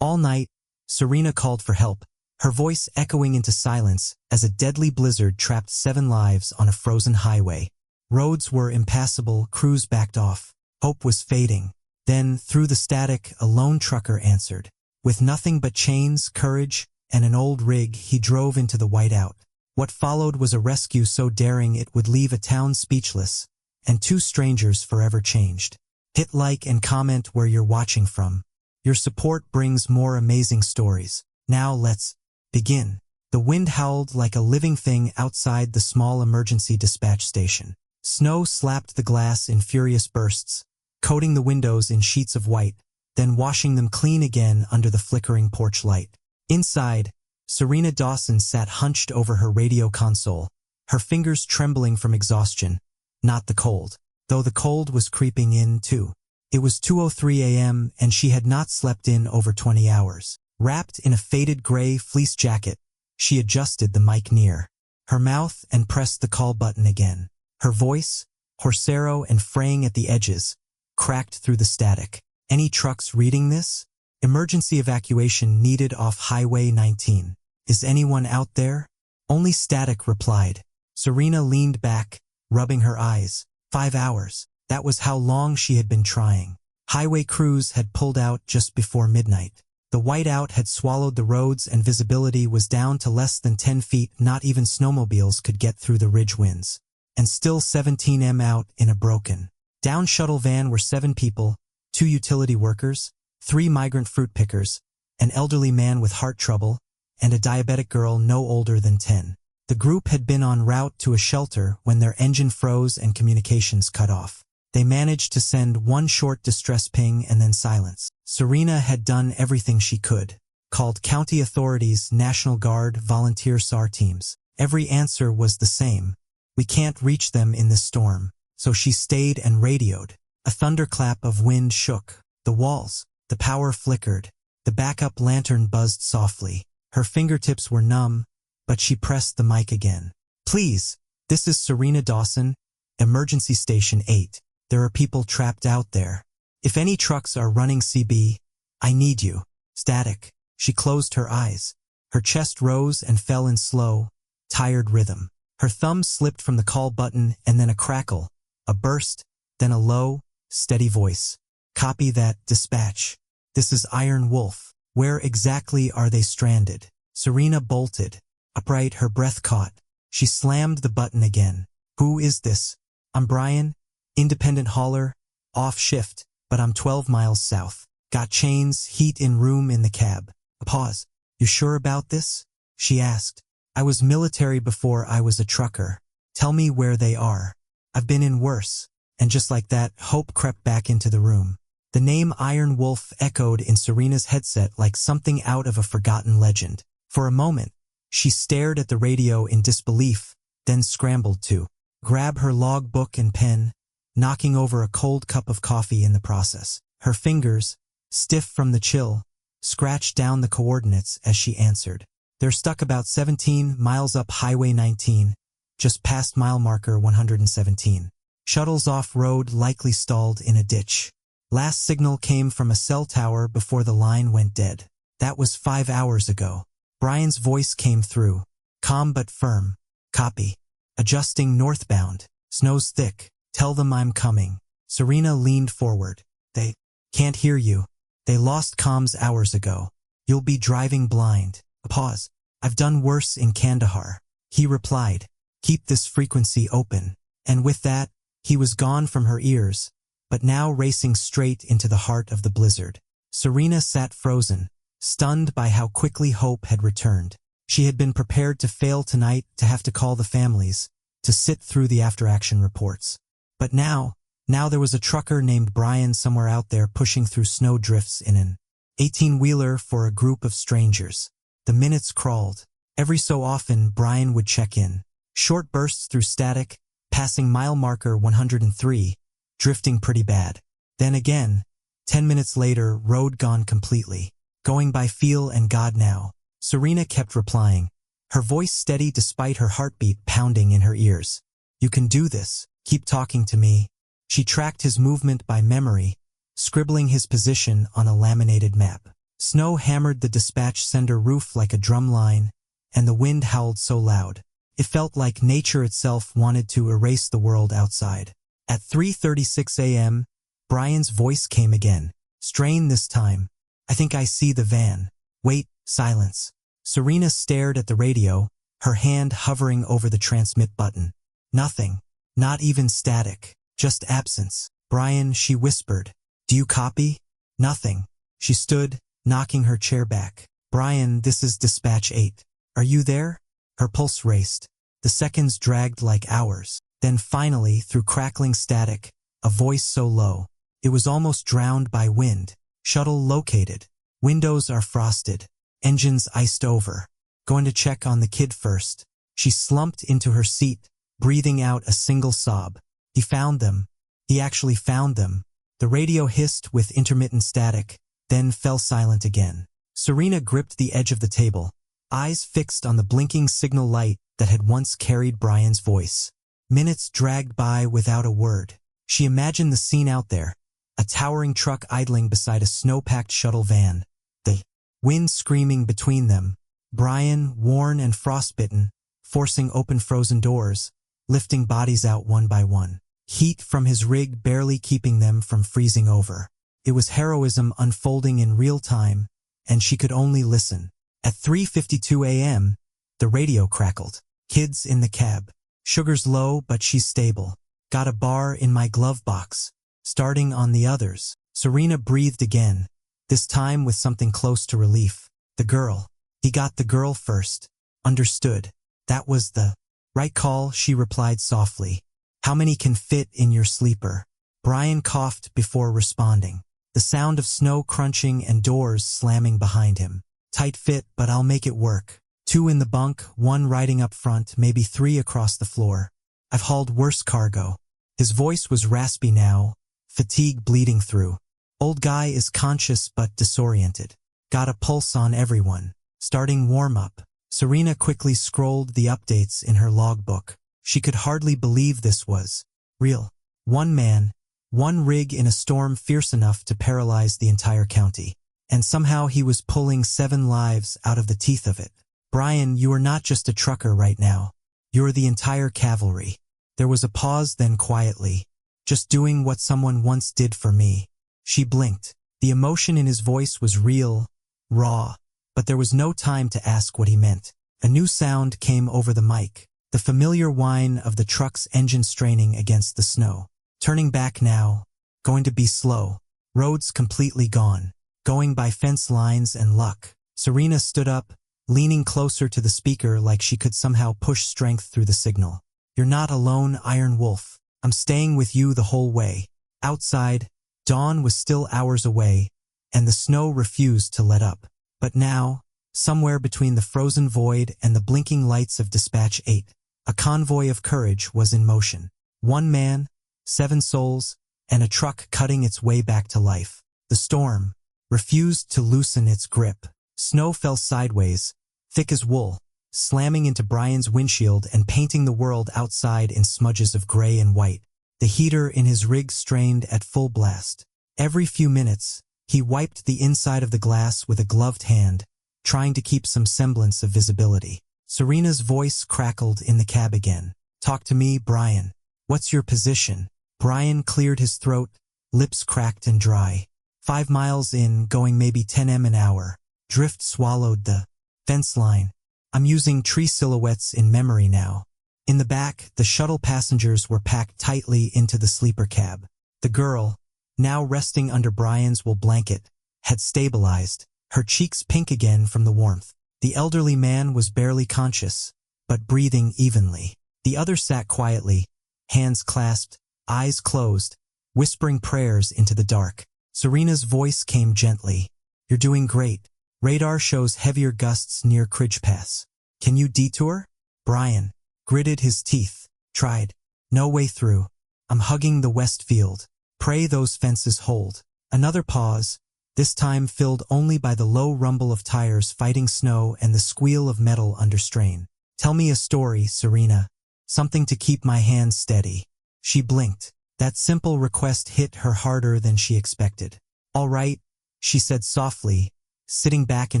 All night, Serena called for help, her voice echoing into silence as a deadly blizzard trapped 7 lives on a frozen highway. Roads were impassable, crews backed off. Hope was fading. Then, through the static, a lone trucker answered. With nothing but chains, courage, and an old rig, he drove into the whiteout. What followed was a rescue so daring it would leave a town speechless, and 2 strangers forever changed. Hit like and comment where you're watching from. Your support brings more amazing stories. Now let's begin. The wind howled like a living thing outside the small emergency dispatch station. Snow slapped the glass in furious bursts, coating the windows in sheets of white, then washing them clean again under the flickering porch light. Inside, Serena Dawson sat hunched over her radio console, her fingers trembling from exhaustion, not the cold, though the cold was creeping in too. It was 2:03 a.m. and she had not slept in over 20 hours. Wrapped in a faded gray fleece jacket, she adjusted the mic near her mouth and pressed the call button again. Her voice, hoarse and fraying at the edges, cracked through the static. Any trucks reading this? Emergency evacuation needed off Highway 19. Is anyone out there? Only static replied. Serena leaned back, rubbing her eyes. 5 hours. That was how long she had been trying. Highway crews had pulled out just before midnight. The whiteout had swallowed the roads and visibility was down to less than 10 feet. Not even snowmobiles could get through the ridge winds. And still 17 out in a broken down shuttle van were 7 people, 2 utility workers, 3 migrant fruit pickers, an elderly man with heart trouble, and a diabetic girl no older than 10. The group had been en route to a shelter when their engine froze and communications cut off. They managed to send 1 short distress ping and then silence. Serena had done everything she could. Called county authorities, National Guard, volunteer SAR teams. Every answer was the same. We can't reach them in this storm. So she stayed and radioed. A thunderclap of wind shook the walls. The power flickered. The backup lantern buzzed softly. Her fingertips were numb, but she pressed the mic again. Please, this is Serena Dawson, Emergency Station 8. There are people trapped out there. If any trucks are running CB, I need you. Static. She closed her eyes. Her chest rose and fell in slow, tired rhythm. Her thumb slipped from the call button and then a crackle, a burst, then a low, steady voice. Copy that, dispatch. This is Iron Wolf. Where exactly are they stranded? Serena bolted. Upright, her breath caught. She slammed the button again. Who is this? I'm Brian, independent hauler, off shift, but I'm 12 miles south. Got chains, heat in room in the cab. A pause. You sure about this? She asked. I was military before I was a trucker. Tell me where they are. I've been in worse. And just like that, hope crept back into the room. The name Iron Wolf echoed in Serena's headset like something out of a forgotten legend. For a moment, she stared at the radio in disbelief, then scrambled to grab her logbook and pen, knocking over a cold cup of coffee in the process. Her fingers, stiff from the chill, scratched down the coordinates as she answered. They're stuck about 17 miles up Highway 19, just past mile marker 117. Shuttles off-road likely stalled in a ditch. Last signal came from a cell tower before the line went dead. That was 5 hours ago. Brian's voice came through, calm but firm. Copy. Adjusting northbound. Snow's thick. Tell them I'm coming. Serena leaned forward. They can't hear you. They lost comms hours ago. You'll be driving blind. A pause. I've done worse in Kandahar. He replied. Keep this frequency open. And with that, he was gone from her ears, but now racing straight into the heart of the blizzard. Serena sat frozen, stunned by how quickly hope had returned. She had been prepared to fail tonight, to have to call the families, to sit through the after-action reports. But now there was a trucker named Brian somewhere out there pushing through snow drifts in an 18-wheeler for a group of strangers. The minutes crawled. Every so often, Brian would check in. Short bursts through static, passing mile marker 103, drifting pretty bad. Then again, 10 minutes later, road gone completely. Going by feel and God now. Serena kept replying, her voice steady despite her heartbeat pounding in her ears. You can do this. Keep talking to me. She tracked his movement by memory, scribbling his position on a laminated map. Snow hammered the dispatch sender roof like a drum line, and the wind howled so loud. It felt like nature itself wanted to erase the world outside. At 3:36 a.m., Brian's voice came again. Strain this time. I think I see the van. Wait, silence. Serena stared at the radio, her hand hovering over the transmit button. Nothing. Not even static. Just absence. Brian, she whispered. Do you copy? Nothing. She stood, knocking her chair back. Brian, this is Dispatch 8. Are you there? Her pulse raced. The seconds dragged like hours. Then finally, through crackling static, a voice so low, it was almost drowned by wind. Shuttle located. Windows are frosted. Engines iced over. Going to check on the kid first. She slumped into her seat, breathing out a single sob. He found them. He actually found them. The radio hissed with intermittent static, then fell silent again. Serena gripped the edge of the table, eyes fixed on the blinking signal light that had once carried Brian's voice. Minutes dragged by without a word. She imagined the scene out there, a towering truck idling beside a snow-packed shuttle van, the wind screaming between them, Brian, worn and frostbitten, forcing open frozen doors, lifting bodies out one by one. Heat from his rig barely keeping them from freezing over. It was heroism unfolding in real time, and she could only listen. At 3:52 a.m., the radio crackled. Kids in the cab. Sugar's low, but she's stable. Got a bar in my glove box. Starting on the others. Serena breathed again, this time with something close to relief. The girl. He got the girl first. Understood. That was the right call, she replied softly. How many can fit in your sleeper? Brian coughed before responding. The sound of snow crunching and doors slamming behind him. Tight fit, but I'll make it work. 2 in the bunk, 1 riding up front, maybe 3 across the floor. I've hauled worse cargo. His voice was raspy now, fatigue bleeding through. Old guy is conscious but disoriented. Got a pulse on everyone. Starting warm-up. Serena quickly scrolled the updates in her logbook. She could hardly believe this was real. 1 man, 1 rig in a storm fierce enough to paralyze the entire county. And somehow he was pulling 7 lives out of the teeth of it. Brian, you are not just a trucker right now. You're the entire cavalry. There was a pause, then quietly. Just doing what someone once did for me. She blinked. The emotion in his voice was real, raw, but there was no time to ask what he meant. A new sound came over the mic, the familiar whine of the truck's engine straining against the snow. Turning back now, going to be slow. Roads completely gone, going by fence lines and luck. Serena stood up, leaning closer to the speaker like she could somehow push strength through the signal. You're not alone, Iron Wolf. I'm staying with you the whole way. Outside, dawn was still hours away, and the snow refused to let up. But now, somewhere between the frozen void and the blinking lights of Dispatch 8, a convoy of courage was in motion. 1 man, 7 souls, and a truck cutting its way back to life. The storm refused to loosen its grip. Snow fell sideways, thick as wool, slamming into Brian's windshield and painting the world outside in smudges of gray and white. The heater in his rig strained at full blast. Every few minutes, he wiped the inside of the glass with a gloved hand, trying to keep some semblance of visibility. Serena's voice crackled in the cab again. Talk to me, Brian. What's your position? Brian cleared his throat, lips cracked and dry. 5 miles in, going maybe 10 m an hour. Drift swallowed the fence line. I'm using tree silhouettes in memory now. In the back, the shuttle passengers were packed tightly into the sleeper cab. The girl, now resting under Brian's wool blanket, had stabilized, her cheeks pink again from the warmth. The elderly man was barely conscious, but breathing evenly. The other sat quietly, hands clasped, eyes closed, whispering prayers into the dark. Serena's voice came gently. You're doing great. Radar shows heavier gusts near Cridge Pass. Can you detour? Brian gritted his teeth. Tried. No way through. I'm hugging the west field. Pray those fences hold. Another pause, this time filled only by the low rumble of tires fighting snow and the squeal of metal under strain. Tell me a story, Serena. Something to keep my hands steady. She blinked. That simple request hit her harder than she expected. All right, she said softly, sitting back in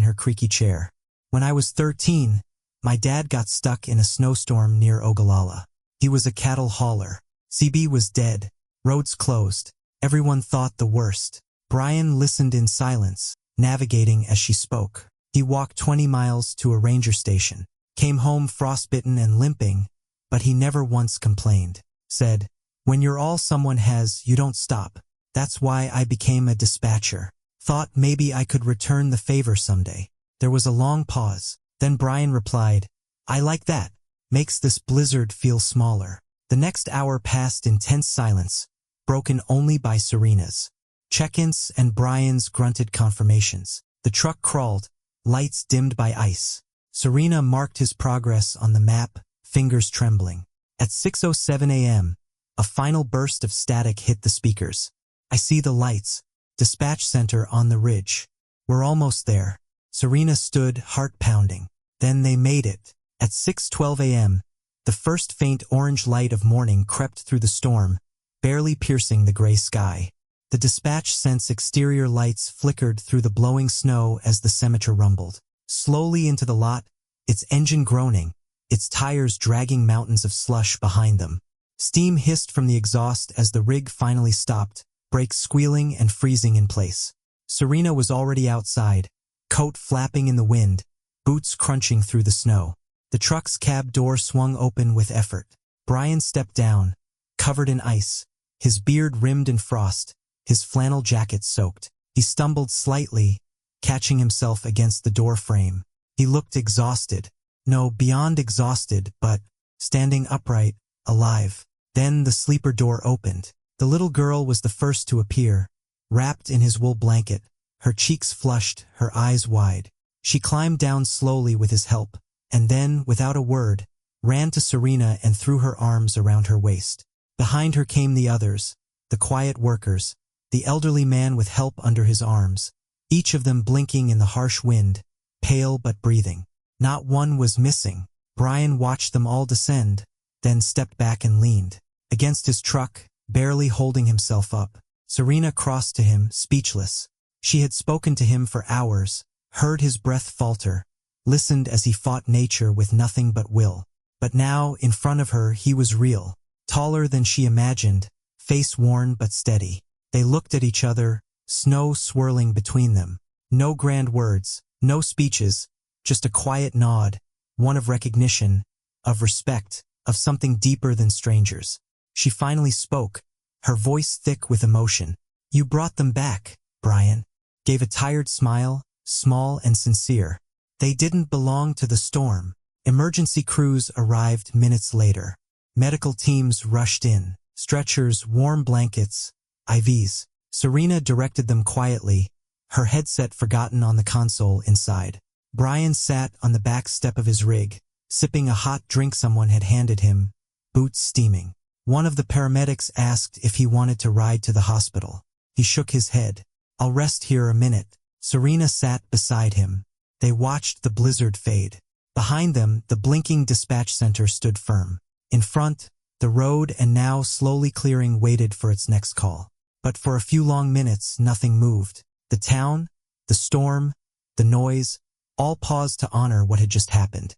her creaky chair. When I was 13, my dad got stuck in a snowstorm near Ogallala. He was a cattle hauler. CB was dead. Roads closed. Everyone thought the worst. Brian listened in silence, navigating as she spoke. He walked 20 miles to a ranger station, came home frostbitten and limping, but he never once complained. Said, "When you're all someone has, you don't stop. That's why I became a dispatcher. Thought maybe I could return the favor someday." There was a long pause. Then Brian replied, "I like that. Makes this blizzard feel smaller." The next hour passed in tense silence, broken only by Serena's check-ins and Brian's grunted confirmations. The truck crawled, lights dimmed by ice. Serena marked his progress on the map, fingers trembling. At 6:07 a.m., a final burst of static hit the speakers. "I see the lights. Dispatch center on the ridge. We're almost there." Serena stood, heart pounding. Then they made it. At 6:12 a.m., the first faint orange light of morning crept through the storm, barely piercing the gray sky. The dispatch sense exterior lights flickered through the blowing snow as the Semetra rumbled. Slowly into the lot, its engine groaning, its tires dragging mountains of slush behind them. Steam hissed from the exhaust as the rig finally stopped, brakes squealing and freezing in place. Serena was already outside, coat flapping in the wind, boots crunching through the snow. The truck's cab door swung open with effort. Brian stepped down, covered in ice, his beard rimmed in frost, his flannel jacket soaked. He stumbled slightly, catching himself against the door frame. He looked exhausted. No, beyond exhausted, but standing upright, alive. Then the sleeper door opened. The little girl was the first to appear, wrapped in his wool blanket, her cheeks flushed, her eyes wide. She climbed down slowly with his help, and then, without a word, ran to Serena and threw her arms around her waist. Behind her came the others, the quiet workers, the elderly man with help under his arms, each of them blinking in the harsh wind, pale but breathing. Not one was missing. Brian watched them all descend, then stepped back and leaned against his truck, barely holding himself up. Serena crossed to him, speechless. She had spoken to him for hours, heard his breath falter, listened as he fought nature with nothing but will. But now, in front of her, he was real, taller than she imagined, face worn but steady. They looked at each other, snow swirling between them. No grand words, no speeches, just a quiet nod, one of recognition, of respect, of something deeper than strangers. She finally spoke, her voice thick with emotion. "You brought them back, Brian." Gave a tired smile, small and sincere. "They didn't belong to the storm." Emergency crews arrived minutes later. Medical teams rushed in, stretchers, warm blankets, IVs. Serena directed them quietly, her headset forgotten on the console inside. Brian sat on the back step of his rig, sipping a hot drink someone had handed him, boots steaming. One of the paramedics asked if he wanted to ride to the hospital. He shook his head. "I'll rest here a minute." Serena sat beside him. They watched the blizzard fade. Behind them, the blinking dispatch center stood firm. In front, the road, and now slowly clearing, waited for its next call. But for a few long minutes, nothing moved. The town, the storm, the noise, all paused to honor what had just happened.